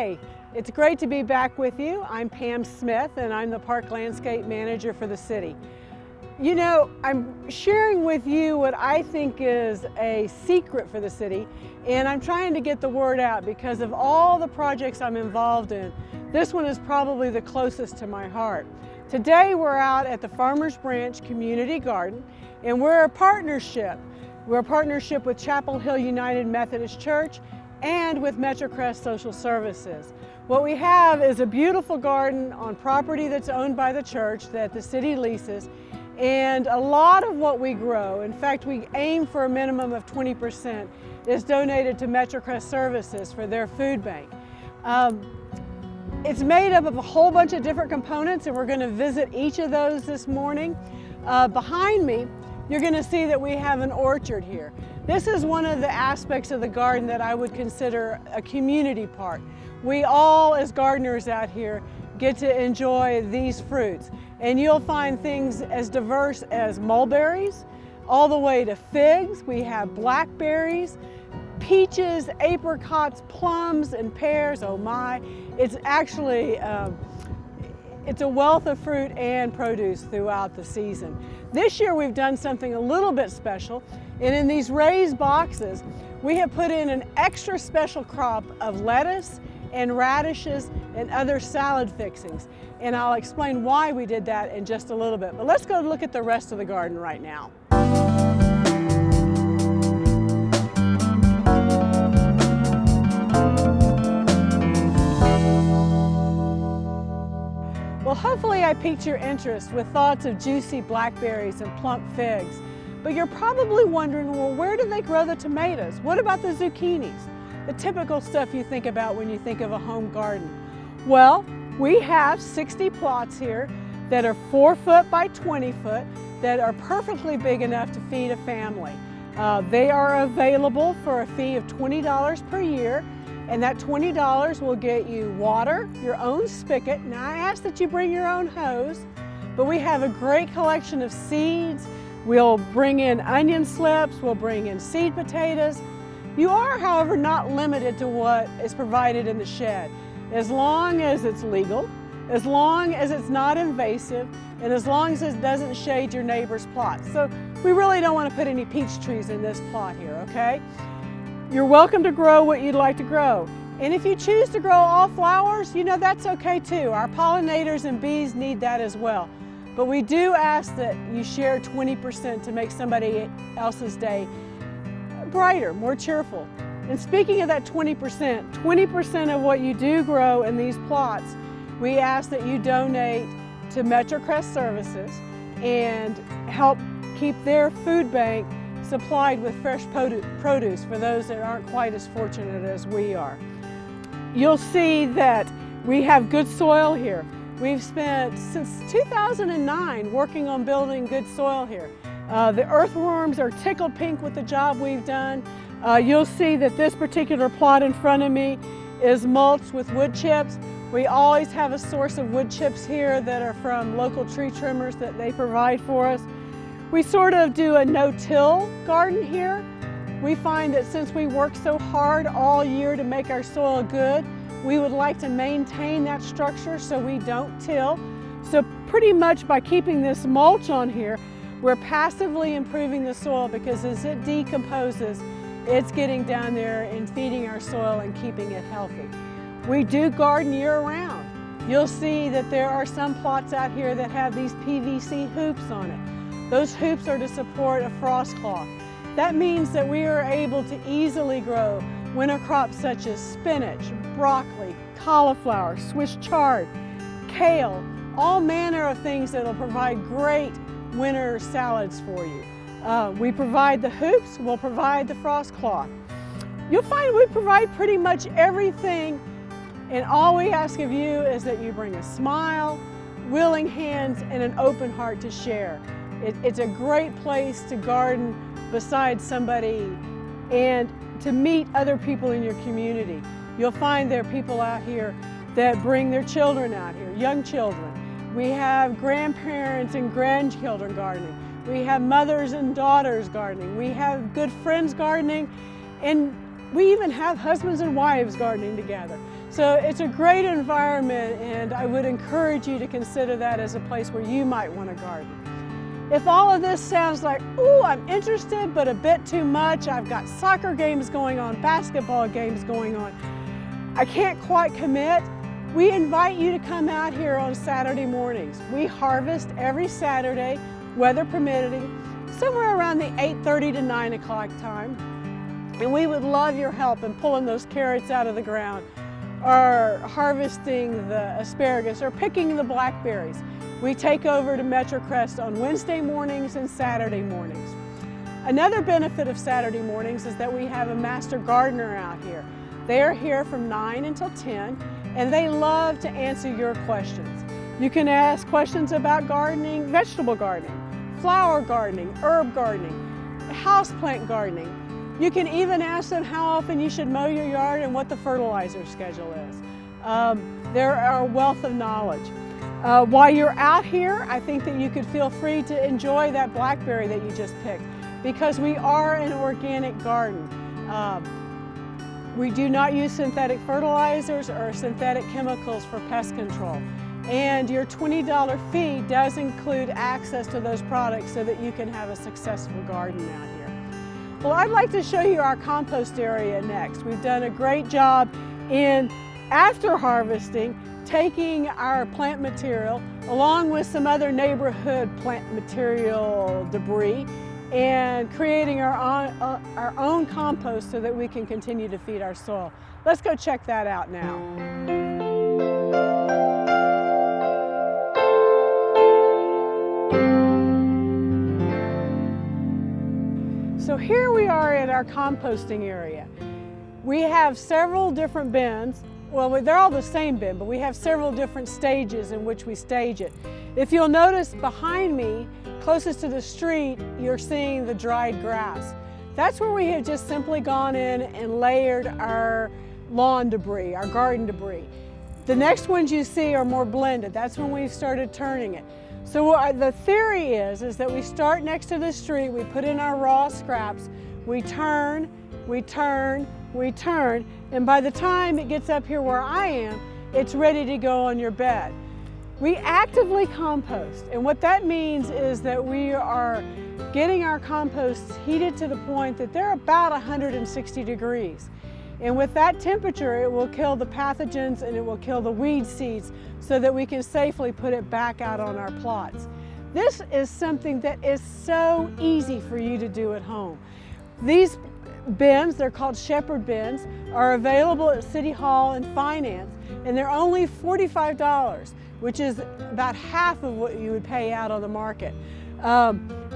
Hey, it's great to be back with you. I'm Pam Smith and I'm the Park Landscape Manager for the city. You know, I'm sharing with you what I think is a secret for the city, and I'm trying to get the word out because of all the projects I'm involved in. This one is probably the closest to my heart. Today we're out at the Farmers Branch Community Garden, and we're a partnership. We're a partnership with Chapel Hill United Methodist Church and with Metrocrest Social Services. What we have is a beautiful garden on property that's owned by the church that the city leases, and a lot of what we grow, in fact we aim for a minimum of 20%, is donated to Metrocrest Services for their food bank. It's made up of a whole bunch of different components, and we're going to visit each of those this morning. Behind me, you're going to see that we have an orchard here. This is one of the aspects of the garden that I would consider a community park. We all, as gardeners out here, get to enjoy these fruits. And you'll find things as diverse as mulberries, all the way to figs. We have blackberries, peaches, apricots, plums, and pears. Oh my, it's actually, it's a wealth of fruit and produce throughout the season. This year we've done something a little bit special, and in these raised boxes we have put in an extra special crop of lettuce and radishes and other salad fixings. And I'll explain why we did that in just a little bit. But let's go look at the rest of the garden right now. Well, hopefully I piqued your interest with thoughts of juicy blackberries and plump figs. But you're probably wondering, well, where do they grow the tomatoes? What about the zucchinis? The typical stuff you think about when you think of a home garden. Well, we have 60 plots here that are 4 foot by 20 foot that are perfectly big enough to feed a family. They are available for a fee of $20 per year. And that $20 will get you water, your own spigot. Now I ask that you bring your own hose, but we have a great collection of seeds. We'll bring in onion slips, we'll bring in seed potatoes. You are, however, not limited to what is provided in the shed. As long as it's legal, as long as it's not invasive, and as long as it doesn't shade your neighbor's plot. So we really don't want to put any peach trees in this plot here, okay? You're welcome to grow what you'd like to grow. And if you choose to grow all flowers, you know, that's okay too. Our pollinators and bees need that as well. But we do ask that you share 20% to make somebody else's day brighter, more cheerful. And speaking of that 20% of what you do grow in these plots, we ask that you donate to Metrocrest Services and help keep their food bank supplied with fresh produce for those that aren't quite as fortunate as we are. You'll see that we have good soil here. We've spent since 2009 working on building good soil here. The earthworms are tickled pink with the job we've done. You'll see that this particular plot in front of me is mulched with wood chips. We always have a source of wood chips here that are from local tree trimmers that they provide for us. We sort of do a no-till garden here. We find that since we work so hard all year to make our soil good, we would like to maintain that structure so we don't till. So pretty much by keeping this mulch on here, we're passively improving the soil because as it decomposes, it's getting down there and feeding our soil and keeping it healthy. We do garden year-round. You'll see that there are some plots out here that have these PVC hoops on it. Those hoops are to support a frost cloth. That means that we are able to easily grow winter crops such as spinach, broccoli, cauliflower, Swiss chard, kale, all manner of things that will provide great winter salads for you. We provide the hoops, we'll provide the frost cloth. You'll find we provide pretty much everything, and all we ask of you is that you bring a smile, willing hands, and an open heart to share. It's a great place to garden beside somebody and to meet other people in your community. You'll find there are people out here that bring their children out here, young children. We have grandparents and grandchildren gardening. We have mothers and daughters gardening. We have good friends gardening, and we even have husbands and wives gardening together. So it's a great environment, and I would encourage you to consider that as a place where you might want to garden. If all of this sounds like, ooh, I'm interested, but a bit too much, I've got soccer games going on, basketball games going on, I can't quite commit, we invite you to come out here on Saturday mornings. We harvest every Saturday, weather permitting, somewhere around the 8:30 to 9 o'clock time. And we would love your help in pulling those carrots out of the ground, or harvesting the asparagus, or picking the blackberries. We take over to Metrocrest on Wednesday mornings and Saturday mornings. Another benefit of Saturday mornings is that we have a master gardener out here. They are here from 9 until 10, and they love to answer your questions. You can ask questions about gardening, vegetable gardening, flower gardening, herb gardening, houseplant gardening. You can even ask them how often you should mow your yard and what the fertilizer schedule is. They're a wealth of knowledge. While you're out here, I think that you could feel free to enjoy that blackberry that you just picked, because we are an organic garden. We do not use synthetic fertilizers or synthetic chemicals for pest control. And your $20 fee does include access to those products so that you can have a successful garden out here. Well, I'd like to show you our compost area next. We've done a great job in, after harvesting, taking our plant material along with some other neighborhood plant material debris and creating our own compost so that we can continue to feed our soil. Let's go check that out now. So here we are at our composting area. We have several different bins. Well, they're all the same bin, but we have several different stages in which we stage it. If you'll notice behind me, closest to the street, you're seeing the dried grass. That's where we have just simply gone in and layered our lawn debris, our garden debris. The next ones you see are more blended. That's when we've started turning it. So the theory is that we start next to the street, we put in our raw scraps, we turn, we turn, we turn, and by the time it gets up here where I am, it's ready to go on your bed. We actively compost, and what that means is that we are getting our composts heated to the point that they're about 160 degrees. And with that temperature, it will kill the pathogens and it will kill the weed seeds so that we can safely put it back out on our plots. This is something that is so easy for you to do at home. These bins, they're called shepherd bins, are available at City Hall and Finance, and they're only $45, which is about half of what you would pay out on the market.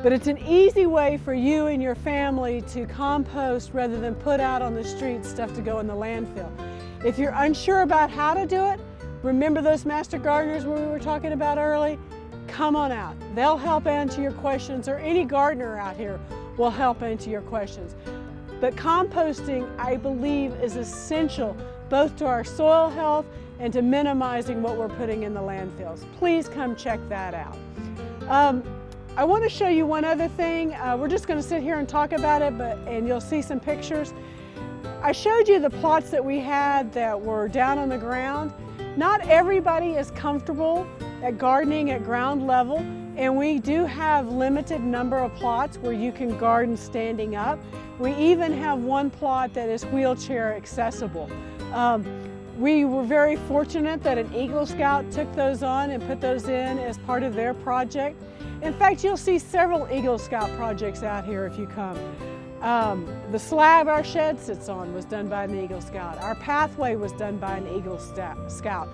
But it's an easy way for you and your family to compost rather than put out on the street stuff to go in the landfill. If you're unsure about how to do it, remember those master gardeners we were talking about early? Come on out. They'll help answer your questions, or any gardener out here will help answer your questions. But composting, I believe, is essential both to our soil health and to minimizing what we're putting in the landfills. Please come check that out. I want to show you one other thing. We're just going to sit here and talk about it, and you'll see some pictures. I showed you the plots that we had that were down on the ground. Not everybody is comfortable at gardening at ground level, and we do have limited number of plots where you can garden standing up. We even have one plot that is wheelchair accessible. We were very fortunate that an Eagle Scout took those on and put those in as part of their project. In fact, you'll see several Eagle Scout projects out here if you come. The slab our shed sits on was done by an Eagle Scout. Our pathway was done by an Eagle Scout.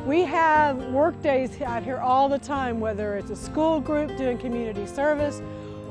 We have work days out here all the time, whether it's a school group doing community service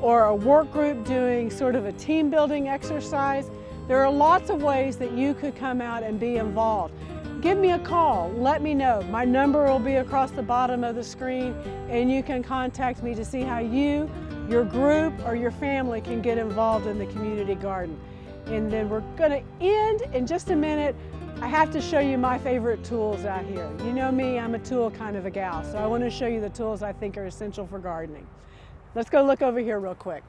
or a work group doing sort of a team building exercise. There are lots of ways that you could come out and be involved. Give me a call, let me know. My number will be across the bottom of the screen, and you can contact me to see how you, your group, or your family can get involved in the community garden. And then we're gonna end in just a minute. I have to show you my favorite tools out here. You know me, I'm a tool kind of a gal, so I want to show you the tools I think are essential for gardening. Let's go look over here real quick.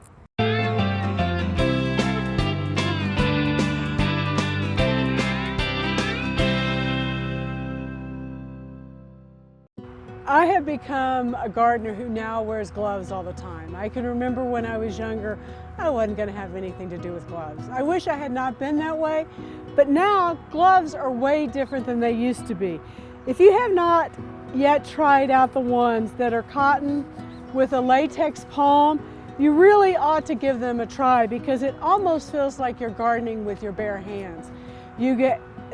I have become a gardener who now wears gloves all the time. I can remember when I was younger, I wasn't going to have anything to do with gloves. I wish I had not been that way, but now gloves are way different than they used to be. If you have not yet tried out the ones that are cotton with a latex palm, you really ought to give them a try because it almost feels like you're gardening with your bare hands.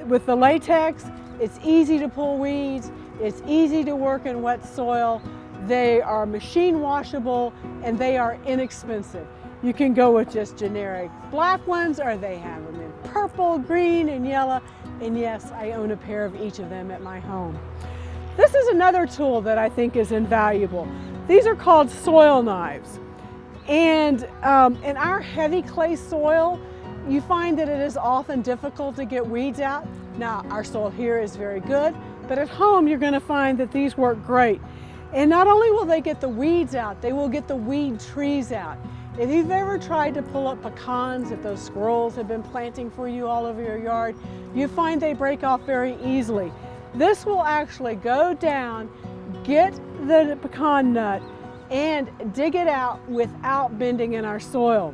With the latex, it's easy to pull weeds, it's easy to work in wet soil, they are machine washable, and they are inexpensive. You can go with just generic black ones, or they have them in purple, green, and yellow, and yes, I own a pair of each of them at my home. This is another tool that I think is invaluable. These are called soil knives. And in our heavy clay soil, you find that it is often difficult to get weeds out. Now, our soil here is very good, but at home you're going to find that these work great. And not only will they get the weeds out, they will get the weed trees out. If you've ever tried to pull up pecans that those squirrels have been planting for you all over your yard, you find they break off very easily. This will actually go down, get the pecan nut, and dig it out without bending in our soil.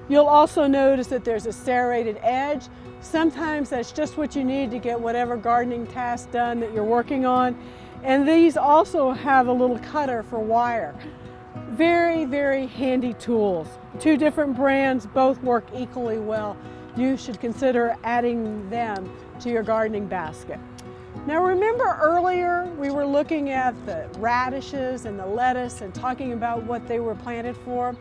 You'll also notice that there's a serrated edge. Sometimes that's just what you need to get whatever gardening task done that you're working on. And these also have a little cutter for wire. Very, very handy tools. Two different brands, both work equally well. You should consider adding them to your gardening basket. Now remember earlier we were looking at the radishes and the lettuce and talking about what they were planted for?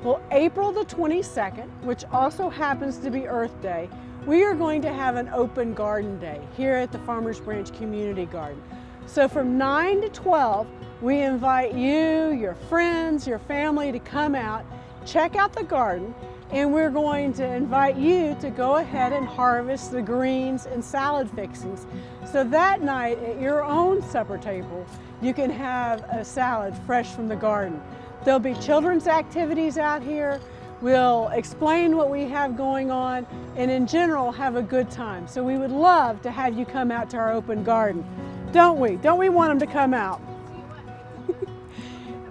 Well, April the 22nd, which also happens to be Earth Day, we are going to have an open garden day here at the Farmers Branch Community Garden. So from 9 to 12, we invite you, your friends, your family to come out, check out the garden, and we're going to invite you to go ahead and harvest the greens and salad fixings. So that night at your own supper table, you can have a salad fresh from the garden. There'll be children's activities out here. We'll explain what we have going on and in general have a good time. So we would love to have you come out to our open garden. Don't we? Don't we want them to come out?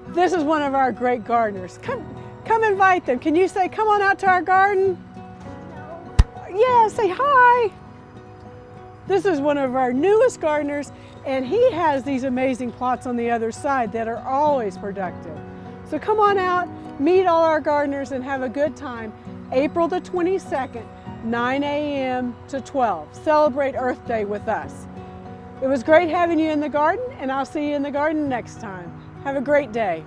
This is one of our great gardeners. Come invite them. Can you say, come on out to our garden? No. Yeah, say hi. This is one of our newest gardeners, and he has these amazing plots on the other side that are always productive. So come on out, meet all our gardeners, and have a good time. April the 22nd, 9 a.m. to 12. Celebrate Earth Day with us. It was great having you in the garden, and I'll see you in the garden next time. Have a great day.